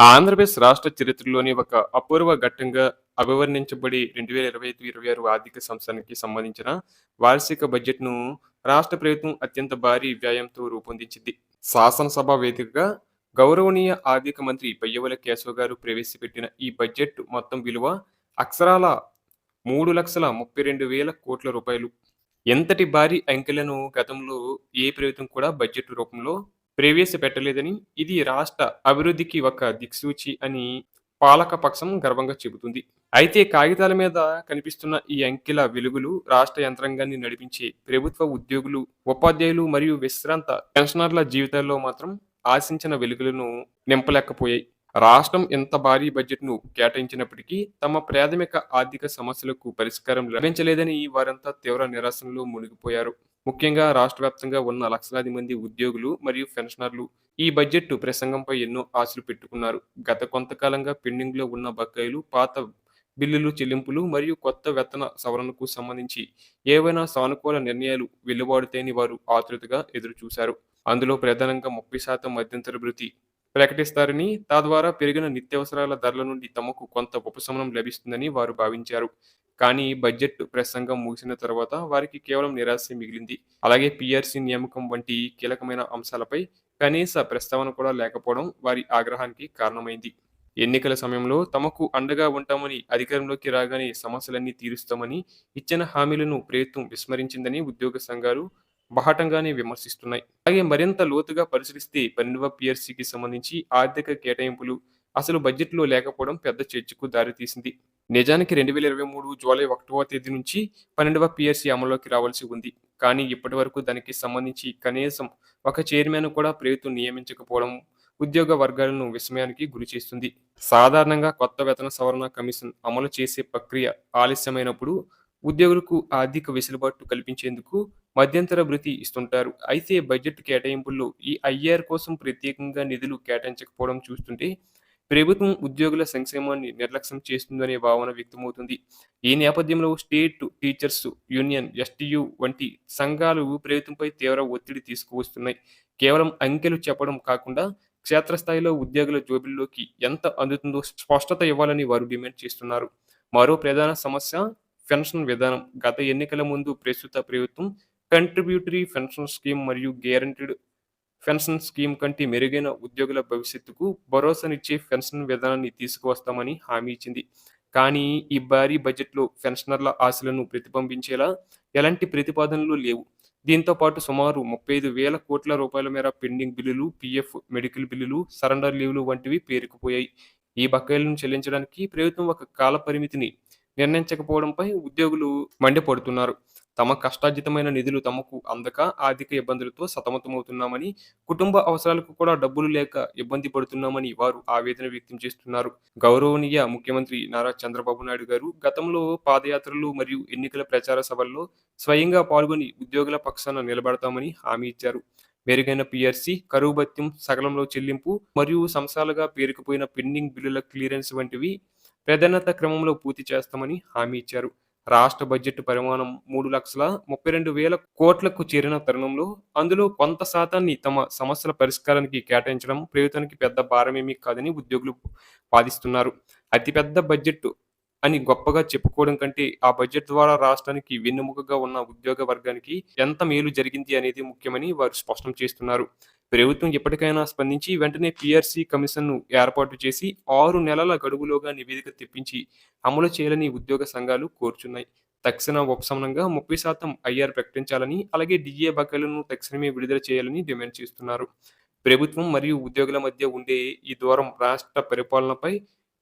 ఆంధ్రప్రదేశ్ రాష్ట్ర చరిత్రలోని ఒక అపూర్వ ఘట్టంగా అభివర్ణించబడి 2025-26 ఆర్థిక సంవత్సరానికి సంబంధించిన వార్షిక బడ్జెట్‌ను రాష్ట్ర ప్రభుత్వం అత్యంత భారీ వ్యయంతో రూపొందించింది. శాసనసభ వేదికగా గౌరవనీయ ఆర్థిక మంత్రి పయ్యావుల కేశవ్ గారు ప్రవేశపెట్టిన ఈ బడ్జెట్ మొత్తం విలువ అక్షరాల 3,32,000 కోట్ల రూపాయలు. ఎంతటి భారీ అంకెలను గతంలో ఏ ప్రభుత్వం కూడా బడ్జెట్ రూపంలో ప్రవేశపెట్టలేదని, ఇది రాష్ట్ర అభివృద్ధికి ఒక దిక్సూచి అని పాలకపక్షం గర్వంగా చెబుతుంది. అయితే కాగితాల మీద కనిపిస్తున్న ఈ అంకెల వెలుగులు రాష్ట్ర యంత్రాంగాన్ని నడిపించే ప్రభుత్వ ఉద్యోగులు, ఉపాధ్యాయులు మరియు విశ్రాంత పెన్షనర్ల జీవితాల్లో మాత్రం ఆశించిన వెలుగులను నింపలేకపోయాయి. రాష్ట్రం ఎంత భారీ బడ్జెట్‌ను కేటాయించినప్పటికీ తమ ప్రాథమిక ఆర్థిక సమస్యలకు పరిష్కారం లభించలేదని వారంతా తీవ్ర నిరాశలో మునిగిపోయారు. ముఖ్యంగా రాష్ట్ర వ్యాప్తంగా ఉన్న లక్షలాది మంది ఉద్యోగులు మరియు పెన్షనర్లు ఈ బడ్జెట్ ప్రసంగంపై ఎన్నో ఆశలు పెట్టుకున్నారు. గత కొంతకాలంగా పెండింగ్‌లో ఉన్న బకాయిలు, పాత బిల్లులు చెల్లింపులు మరియు కొత్త వేతన సవరణకు సంబంధించి ఏవైనా సానుకూల నిర్ణయాలు వెలువడితేని వారు ఆతృతగా ఎదురుచూశారు. అందులో ప్రధానంగా 30% మధ్యంతర భృతి ప్రకటిస్తారని, తద్వారా పెరిగిన నిత్యావసరాల ధరల నుండి తమకు కొంత ఉపశమనం లభిస్తుందని వారు భావించారు. కానీ బడ్జెట్ ప్రసంగం ముగిసిన తర్వాత వారికి కేవలం నిరాశే మిగిలింది. అలాగే పీఆర్సీ నియామకం వంటి కీలకమైన అంశాలపై కనీస ప్రస్తావన కూడా లేకపోవడం వారి ఆగ్రహానికి కారణమైంది. ఎన్నికల సమయంలో తమకు అండగా ఉంటామని, అధికారంలోకి రాగానే సమస్యలన్నీ తీరుస్తామని ఇచ్చిన హామీలను ప్రభుత్వం విస్మరించిందని ఉద్యోగ సంఘాలు బాహాటంగానే విమర్శిస్తున్నాయి. అలాగే మరింత లోతుగా పరిశీలిస్తే 12వ పీఆర్సీకి సంబంధించి ఆర్థిక కేటాయింపులు అసలు బడ్జెట్‌లో లేకపోవడం పెద్ద చర్చకు దారితీసింది. నిజానికి 2023 జూలై 1వ తేదీ నుంచి 12వ పీఆర్సీ అమల్లోకి రావాల్సి ఉంది. కానీ ఇప్పటివరకు దానికి సంబంధించి కనీసం ఒక చైర్మన్‌ను కూడా ప్రభుత్వం నియమించకపోవడం ఉద్యోగ వర్గాలను విస్మయానికి గురిచేస్తుంది. సాధారణంగా కొత్త వేతన సవరణ కమిషన్ అమలు చేసే ప్రక్రియ ఆలస్యమైనప్పుడు ఉద్యోగులకు ఆర్థిక వెసులుబాటు కల్పించేందుకు మధ్యంతర భృతి ఇస్తుంటారు. అయితే బడ్జెట్ కేటాయింపుల్లో ఈ ఐఆర్ కోసం ప్రత్యేకంగా నిధులు కేటాయించకపోవడం చూస్తుంటే ప్రభుత్వం ఉద్యోగుల సంక్షేమాన్ని నిర్లక్ష్యం చేస్తుందనే భావన వ్యక్తమవుతుంది. ఈ నేపథ్యంలో స్టేట్ టీచర్స్ యూనియన్ ఎస్టీయూ వంటి సంఘాలు ప్రభుత్వంపై తీవ్ర ఒత్తిడి తీసుకువస్తున్నాయి. కేవలం అంకెలు చెప్పడం కాకుండా క్షేత్రస్థాయిలో ఉద్యోగుల జోబిల్లోకి ఎంత అందుతుందో స్పష్టత ఇవ్వాలని వారు డిమాండ్ చేస్తున్నారు. మరో ప్రధాన సమస్య పెన్షన్ విధానం. గత ఎన్నికల ముందు ప్రస్తుత ప్రభుత్వం కంట్రిబ్యూటరీ పెన్షన్ స్కీమ్ మరియు గ్యారంటీడ్ పెన్షన్ స్కీమ్ కంటే మెరుగైన ఉద్యోగుల భవిష్యత్తుకు భరోసానిచ్చే పెన్షన్ విధానాన్ని తీసుకువస్తామని హామీ ఇచ్చింది. కానీ ఈ భారీ బడ్జెట్‌లో పెన్షనర్ల ఆశలను ప్రతిబింబించేలా ఎలాంటి ప్రతిపాదనలు లేవు. దీంతో పాటు సుమారు 35,000 కోట్ల రూపాయల మేర పెండింగ్ బిల్లులు, పీఎఫ్, మెడికల్ బిల్లులు, సరెండర్ లీవ్‌లు వంటివి పేరుకుపోయాయి. ఈ బకాయిలను చెల్లించడానికి ప్రభుత్వం ఒక కాల పరిమితిని నిర్ణయించకపోవడంపై ఉద్యోగులు మండిపడుతున్నారు. తమ కష్టార్జితమైన నిధులు తమకు అందక ఆర్థిక ఇబ్బందులతో సతమతమవుతున్నామని, కుటుంబ అవసరాలకు కూడా డబ్బులు లేక ఇబ్బంది పడుతున్నామని వారు ఆవేదన వ్యక్తం చేస్తున్నారు. గౌరవనీయ ముఖ్యమంత్రి నారా చంద్రబాబు నాయుడు గారు గతంలో పాదయాత్రలు మరియు ఎన్నికల ప్రచార సభల్లో స్వయంగా పాల్గొని ఉద్యోగుల పక్షాన నిలబడతామని హామీ ఇచ్చారు. మెరుగైన పీఆర్సీ, కరువు భత్యం, సకాలంలో చెల్లింపు మరియు సంవత్సరాలుగా పేరుకుపోయిన పెండింగ్ బిల్లుల క్లియరెన్స్ వంటివి ప్రాధాన్యత క్రమంలో పూర్తి చేస్తామని హామీ ఇచ్చారు. రాష్ట్ర బడ్జెట్ పరిమాణం 3,32,000 కోట్లకు చేరిన తరుణంలో అందులో కొంత శాతాన్ని తమ సమస్యల పరిష్కారానికి కేటాయించడం ప్రభుత్వానికి పెద్ద భారమేమీ కాదని ఉద్యోగులు వాదిస్తున్నారు. అతిపెద్ద బడ్జెట్ అని గొప్పగా చెప్పుకోవడం కంటే ఆ బడ్జెట్ ద్వారా రాష్ట్రానికి వెన్నెముకగా ఉన్న ఉద్యోగ వర్గానికి ఎంత మేలు జరిగింది అనేది ముఖ్యమని వారు స్పష్టం చేస్తున్నారు. ప్రభుత్వం ఎప్పటికైనా స్పందించి వెంటనే పీఆర్సీ కమిషన్‌ను ఏర్పాటు చేసి 6 నెలల గడువులోగా నివేదిక తెప్పించి అమలు చేయాలని ఉద్యోగ సంఘాలు కోరుచున్నాయి. తక్షణ ఉపశమనంగా 30% ఐఆర్ ప్రకటించాలని, అలాగే డీఏ బకాయిలను తక్షణమే విడుదల చేయాలని డిమాండ్ చేస్తున్నారు. ప్రభుత్వం మరియు ఉద్యోగుల మధ్య ఉండే ఈ దూరం రాష్ట్ర పరిపాలనపై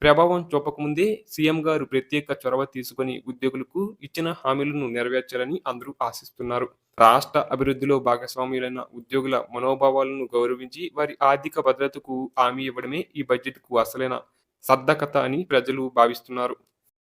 ప్రభావం చూపకముందే సీఎం గారు ప్రత్యేక చొరవ తీసుకొని ఉద్యోగులకు ఇచ్చిన హామీలను నెరవేర్చాలని అందరూ ఆశిస్తున్నారు. రాష్ట్ర అభివృద్ధిలో భాగస్వాములైన ఉద్యోగుల మనోభావాలను గౌరవించి వారి ఆర్థిక భద్రతకు హామీ ఇవ్వడమే ఈ బడ్జెట్‌కు అసలైన సార్థకత అని ప్రజలు భావిస్తున్నారు.